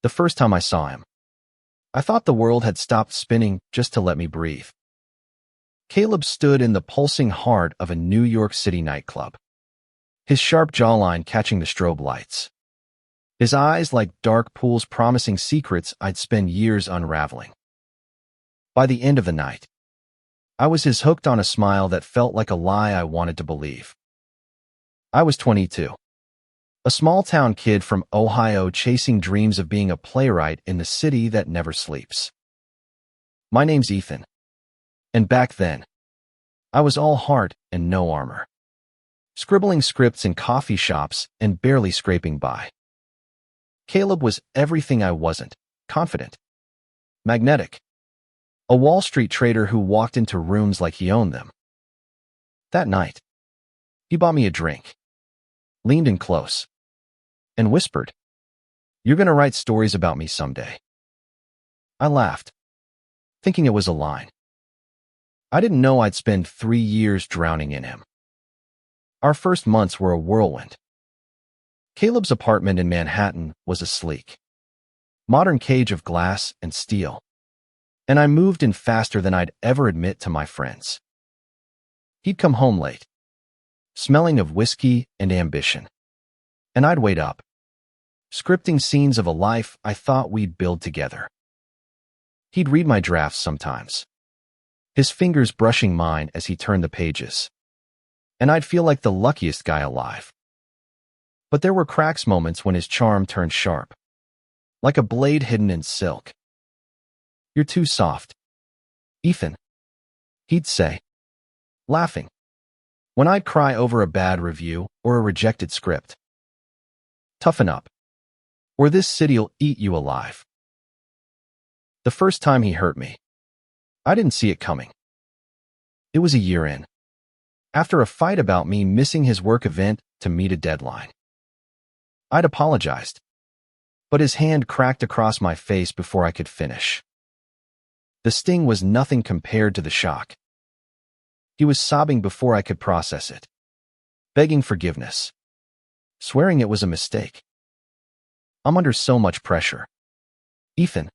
The first time I saw him, I thought the world had stopped spinning just to let me breathe. Caleb stood in the pulsing heart of a New York City nightclub, his sharp jawline catching the strobe lights, his eyes like dark pools promising secrets I'd spend years unraveling. By the end of the night, I was as hooked on a smile that felt like a lie I wanted to believe. I was 22, a small-town kid from Ohio chasing dreams of being a playwright in the city that never sleeps. My name's Ethan, and back then, I was all heart and no armor, scribbling scripts in coffee shops and barely scraping by. Caleb was everything I wasn't: confident, magnetic, a Wall Street trader who walked into rooms like he owned them. That night, he bought me a drink, leaned in close, and whispered, "You're gonna write stories about me someday." I laughed, thinking it was a line. I didn't know I'd spend 3 years drowning in him. Our first months were a whirlwind. Caleb's apartment in Manhattan was a sleek, modern cage of glass and steel, and I moved in faster than I'd ever admit to my friends. He'd come home late, smelling of whiskey and ambition, and I'd wait up, scripting scenes of a life I thought we'd build together. He'd read my drafts sometimes, his fingers brushing mine as he turned the pages, and I'd feel like the luckiest guy alive. But there were cracks moments when his charm turned sharp, like a blade hidden in silk. "You're too soft, Ethan," he'd say, laughing, when I'd cry over a bad review or a rejected script. "Toughen up, or this city'll eat you alive." The first time he hurt me, I didn't see it coming. It was a year in, after a fight about me missing his work event to meet a deadline. I'd apologized, but his hand cracked across my face before I could finish. The sting was nothing compared to the shock. He was sobbing before I could process it, begging forgiveness, swearing it was a mistake. "I'm under so much pressure, Ethan.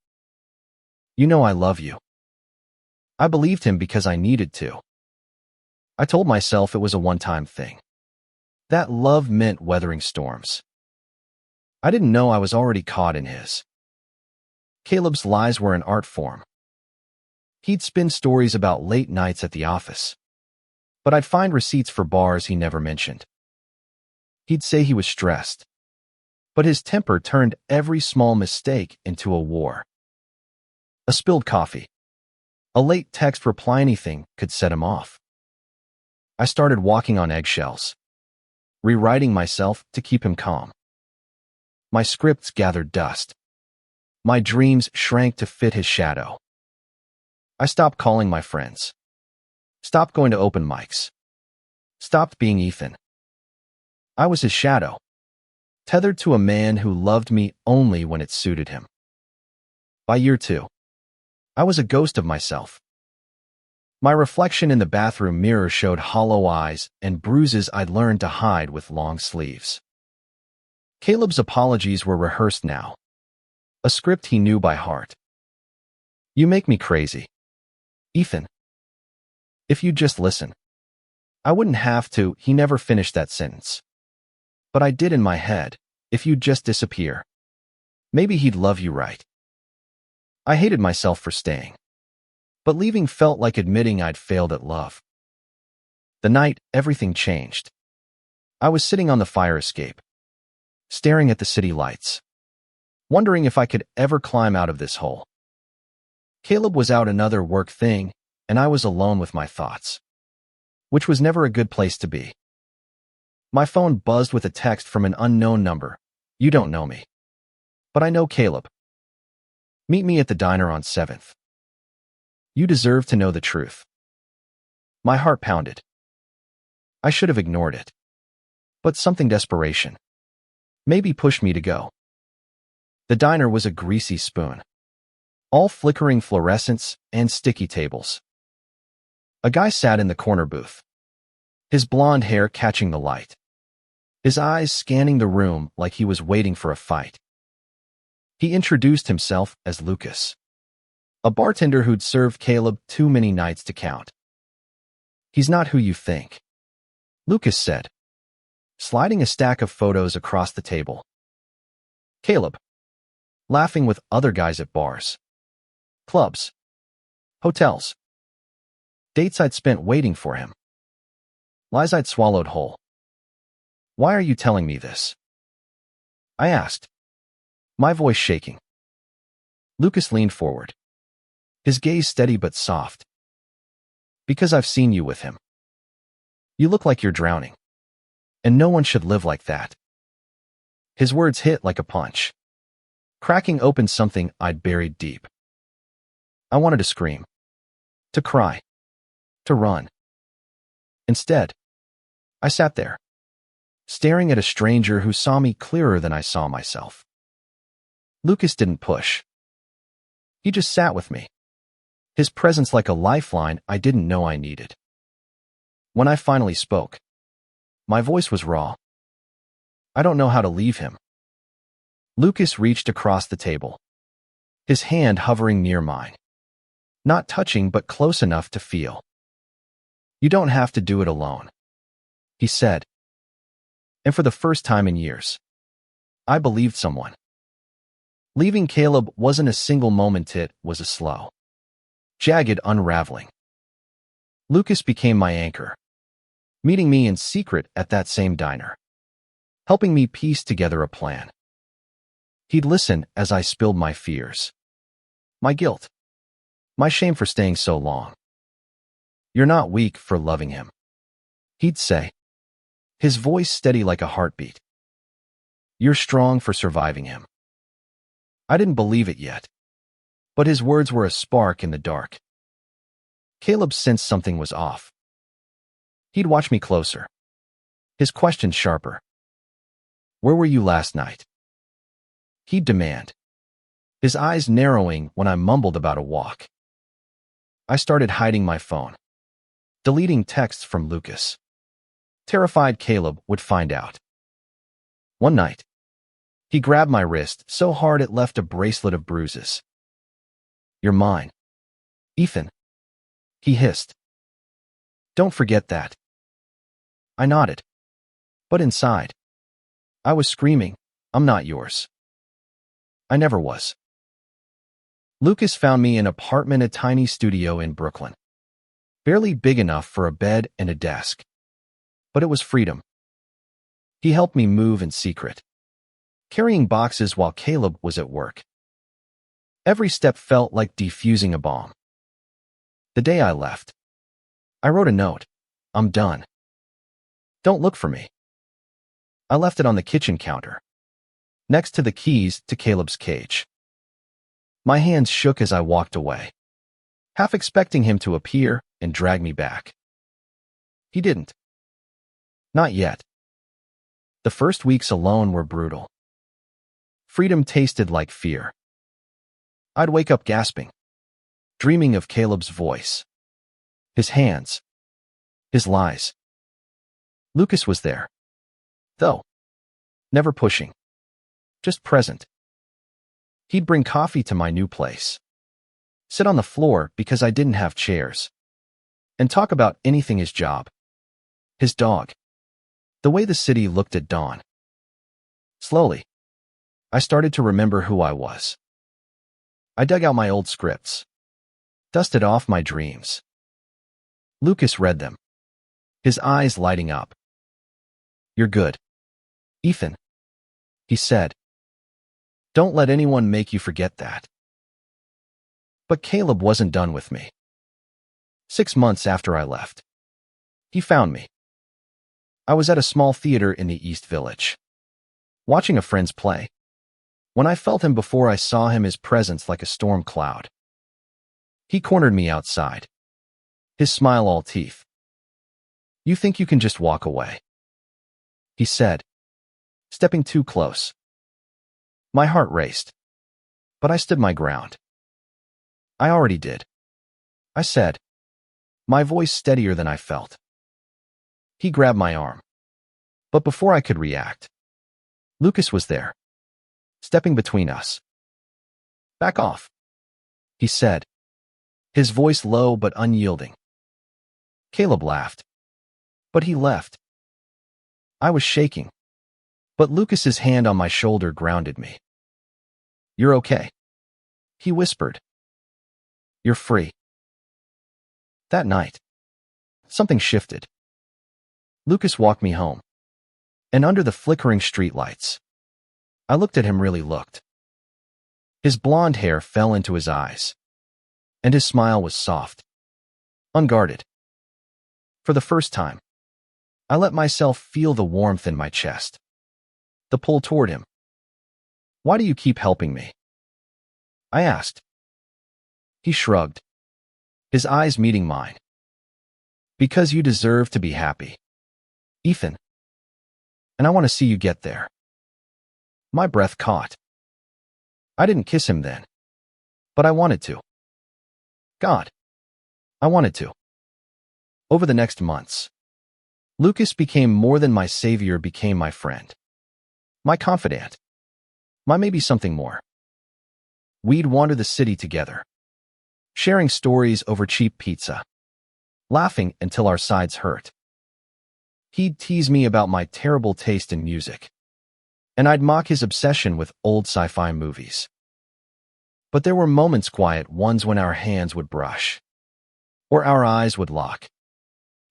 You know I love you." I believed him because I needed to. I told myself it was a one-time thing. That love meant weathering storms. I didn't know I was already caught in his. Caleb's lies were an art form. He'd spin stories about late nights at the office, but I'd find receipts for bars he never mentioned. He'd say he was stressed, but his temper turned every small mistake into a war. A spilled coffee, a late text reply, anything could set him off. I started walking on eggshells, rewriting myself to keep him calm. My scripts gathered dust. My dreams shrank to fit his shadow. I stopped calling my friends, stopped going to open mics, stopped being Ethan. I was his shadow, tethered to a man who loved me only when it suited him. By year 2, I was a ghost of myself. My reflection in the bathroom mirror showed hollow eyes and bruises I'd learned to hide with long sleeves. Caleb's apologies were rehearsed now, a script he knew by heart. "You make me crazy, Ethan. If you'd just listen." I wouldn't have to. He never finished that sentence. But I did in my head. "If you'd just disappear, maybe he'd love you right." I hated myself for staying, but leaving felt like admitting I'd failed at love. The night everything changed. I was sitting on the fire escape, staring at the city lights, wondering if I could ever climb out of this hole. Caleb was out another work thing, and I was alone with my thoughts, which was never a good place to be. My phone buzzed with a text from an unknown number. "You don't know me, but I know Caleb. Meet me at the diner on 7th. You deserve to know the truth." My heart pounded. I should have ignored it, but something desperation maybe pushed me to go. The diner was a greasy spoon, all flickering fluorescents and sticky tables. A guy sat in the corner booth, his blonde hair catching the light, his eyes scanning the room like he was waiting for a fight. He introduced himself as Lucas, a bartender who'd served Caleb too many nights to count. "He's not who you think," Lucas said, sliding a stack of photos across the table. Caleb, laughing with other guys at bars, clubs, hotels, dates I'd spent waiting for him, lies I'd swallowed whole. "Why are you telling me this?" I asked, my voice shaking. Lucas leaned forward, his gaze steady but soft. "Because I've seen you with him. You look like you're drowning, and no one should live like that." His words hit like a punch, cracking open something I'd buried deep. I wanted to scream, to cry, to run. Instead, I sat there, staring at a stranger who saw me clearer than I saw myself. Lucas didn't push. He just sat with me, his presence like a lifeline I didn't know I needed. When I finally spoke, my voice was raw. "I don't know how to leave him." Lucas reached across the table, his hand hovering near mine, not touching but close enough to feel. "You don't have to do it alone," he said. And for the first time in years, I believed someone. Leaving Caleb wasn't a single moment, it was a slow, jagged unraveling. Lucas became my anchor, meeting me in secret at that same diner, helping me piece together a plan. He'd listen as I spilled my fears, my guilt, my shame for staying so long. "You're not weak for loving him," he'd say, his voice steady like a heartbeat. "You're strong for surviving him." I didn't believe it yet, but his words were a spark in the dark. Caleb sensed something was off. He'd watch me closer, his questions sharper. "Where were you last night?" he'd demand, his eyes narrowing when I mumbled about a walk. I started hiding my phone, deleting texts from Lucas, terrified Caleb would find out. One night, he grabbed my wrist so hard it left a bracelet of bruises. "You're mine, Ethan," he hissed. "Don't forget that." I nodded, but inside, I was screaming, "I'm not yours." I never was. Lucas found me in an apartment, a tiny studio in Brooklyn, barely big enough for a bed and a desk. But it was freedom. He helped me move in secret, carrying boxes while Caleb was at work. Every step felt like defusing a bomb. The day I left, I wrote a note. "I'm done. Don't look for me." I left it on the kitchen counter, next to the keys to Caleb's cage. My hands shook as I walked away, half expecting him to appear and drag me back. He didn't. Not yet. The first weeks alone were brutal. Freedom tasted like fear. I'd wake up gasping, dreaming of Caleb's voice, his hands, his lies. Lucas was there, though, never pushing, just present. He'd bring coffee to my new place, sit on the floor because I didn't have chairs, and talk about anything: his job, his dog, the way the city looked at dawn. Slowly, I started to remember who I was. I dug out my old scripts, dusted off my dreams. Lucas read them, his eyes lighting up. "You're good, Ethan," he said. "Don't let anyone make you forget that." But Caleb wasn't done with me. 6 months after I left, he found me. I was at a small theater in the East Village, watching a friend's play. When I felt him before I saw him, his presence like a storm cloud. He cornered me outside, his smile all teeth. "You think you can just walk away?" he said, stepping too close. My heart raced, but I stood my ground. "I already did," I said, my voice steadier than I felt. He grabbed my arm, but before I could react, Lucas was there, stepping between us. Back off, he said, his voice low but unyielding. Caleb laughed, but he left. I was shaking, but Lucas's hand on my shoulder grounded me. You're okay, he whispered. You're free. That night, something shifted. Lucas walked me home, and under the flickering streetlights, I looked at him really looked. His blonde hair fell into his eyes, and his smile was soft, unguarded. For the first time, I let myself feel the warmth in my chest, the pull toward him. Why do you keep helping me? I asked. He shrugged, his eyes meeting mine. Because you deserve to be happy, Ethan. And I want to see you get there. My breath caught. I didn't kiss him then, but I wanted to. God, I wanted to. Over the next months, Lucas became more than my savior, became my friend, my confidant, my maybe something more. We'd wander the city together, sharing stories over cheap pizza, laughing until our sides hurt. He'd tease me about my terrible taste in music, and I'd mock his obsession with old sci-fi movies. But there were moments, quiet ones, when our hands would brush, or our eyes would lock,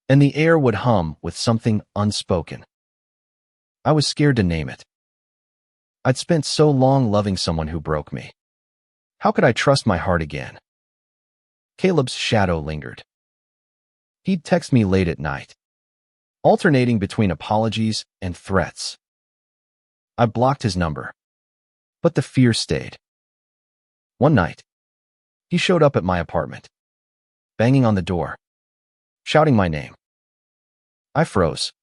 and the air would hum with something unspoken. I was scared to name it. I'd spent so long loving someone who broke me. How could I trust my heart again? Caleb's shadow lingered. He'd text me late at night, alternating between apologies and threats. I blocked his number, but the fear stayed. One night, he showed up at my apartment, banging on the door, shouting my name. I froze,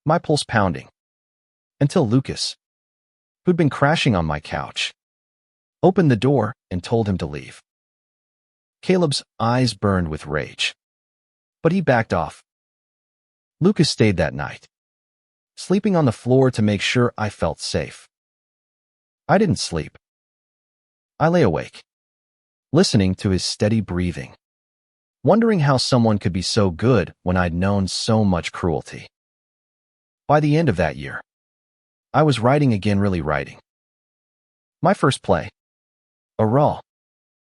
my pulse pounding, until Lucas, who'd been crashing on my couch, opened the door and told him to leave. Caleb's eyes burned with rage, but he backed off. Lucas stayed that night, sleeping on the floor to make sure I felt safe. I didn't sleep. I lay awake, listening to his steady breathing, wondering how someone could be so good when I'd known so much cruelty. By the end of that year, I was writing again, really writing. My first play, a raw,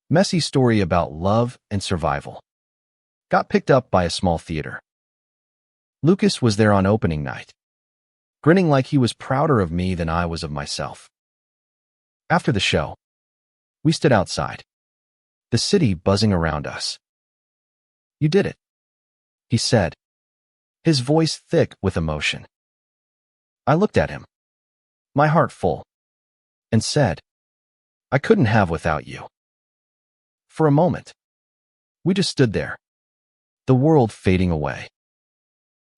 messy story about love and survival, got picked up by a small theater. Lucas was there on opening night, grinning like he was prouder of me than I was of myself. After the show, we stood outside, the city buzzing around us. You did it, he said, his voice thick with emotion. I looked at him, my heart full, and said, I couldn't have without you. For a moment, we just stood there, the world fading away.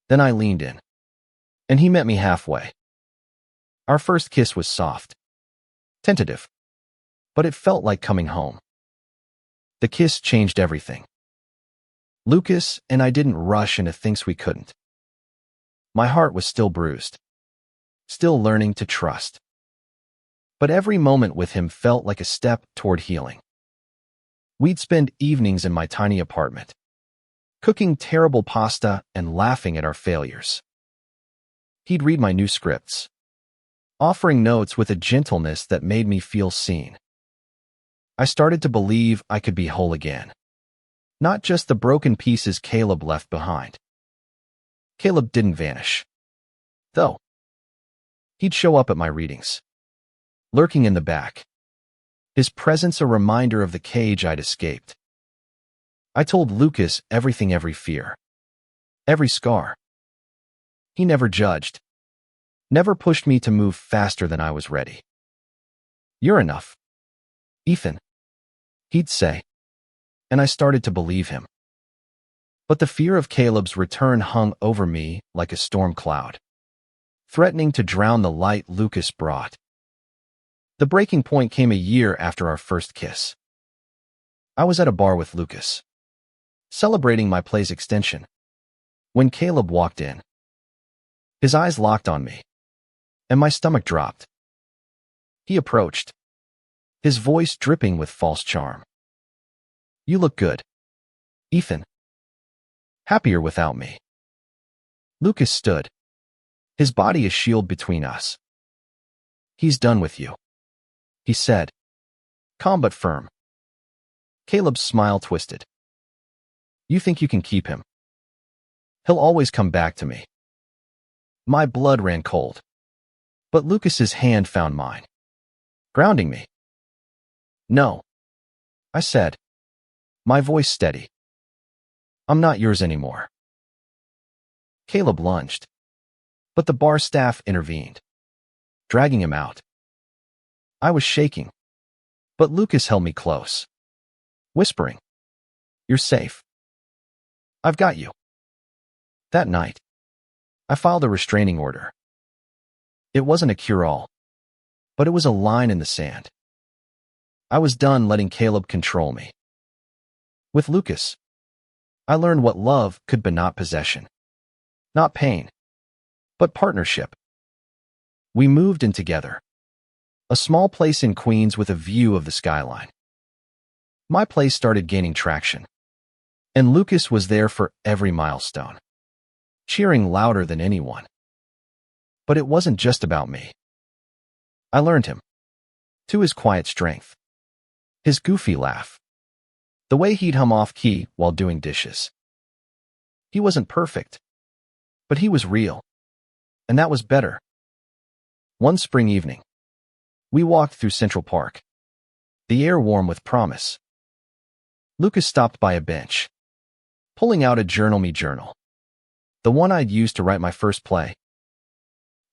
Then I leaned in, and he met me halfway. Our first kiss was soft, tentative, but it felt like coming home. The kiss changed everything. Lucas and I didn't rush into things we couldn't. My heart was still bruised, still learning to trust. But every moment with him felt like a step toward healing. We'd spend evenings in my tiny apartment, cooking terrible pasta and laughing at our failures. He'd read my new scripts, offering notes with a gentleness that made me feel seen. I started to believe I could be whole again, not just the broken pieces Caleb left behind. Caleb didn't vanish, though. He'd show up at my readings, lurking in the back, his presence a reminder of the cage I'd escaped. I told Lucas everything, every fear, every scar. He never judged, never pushed me to move faster than I was ready. You're enough, Ethan, he'd say, and I started to believe him. But the fear of Caleb's return hung over me like a storm cloud, threatening to drown the light Lucas brought. The breaking point came a year after our first kiss. I was at a bar with Lucas, celebrating my play's extension, when Caleb walked in. His eyes locked on me, and my stomach dropped. He approached, his voice dripping with false charm. You look good, Ethan. Happier without me. Lucas stood, his body a shield between us. He's done with you, he said, calm but firm. Caleb's smile twisted. You think you can keep him? He'll always come back to me. My blood ran cold, but Lucas's hand found mine, grounding me. No, I said, my voice steady. I'm not yours anymore. Caleb lunged, but the bar staff intervened, dragging him out. I was shaking, but Lucas held me close, whispering, You're safe. I've got you. That night, I filed a restraining order. It wasn't a cure-all, but it was a line in the sand. I was done letting Caleb control me. With Lucas, I learned what love could be, not possession, not pain, but partnership. We moved in together, a small place in Queens with a view of the skyline. My place started gaining traction, and Lucas was there for every milestone, cheering louder than anyone. But it wasn't just about me. I learned him, to his quiet strength, his goofy laugh, the way he'd hum off-key while doing dishes. He wasn't perfect, but he was real, and that was better. One spring evening, we walked through Central Park, the air warm with promise. Lucas stopped by a bench, pulling out a Journal Me journal, the one I'd used to write my first play.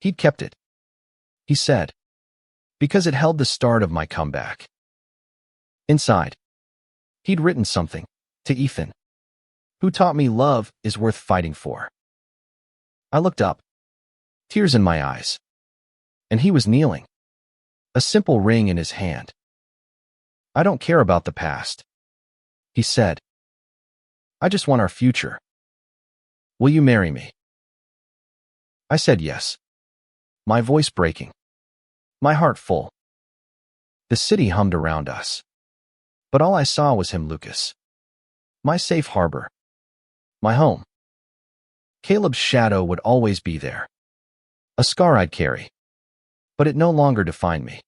He'd kept it, he said, because it held the start of my comeback. Inside, he'd written something to Ethan, who taught me love is worth fighting for. I looked up, tears in my eyes, and he was kneeling, a simple ring in his hand. I don't care about the past, he said. I just want our future. Will you marry me? I said yes, my voice breaking, my heart full. The city hummed around us, but all I saw was him, Lucas, my safe harbor, my home. Caleb's shadow would always be there, a scar I'd carry, but it no longer defined me.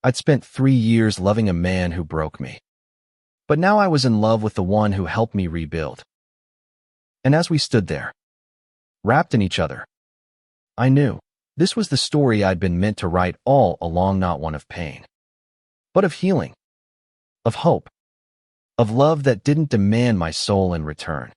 I'd spent 3 years loving a man who broke me, but now I was in love with the one who helped me rebuild. And as we stood there, wrapped in each other, I knew this was the story I'd been meant to write all along, not one of pain, but of healing, of hope, of love that didn't demand my soul in return.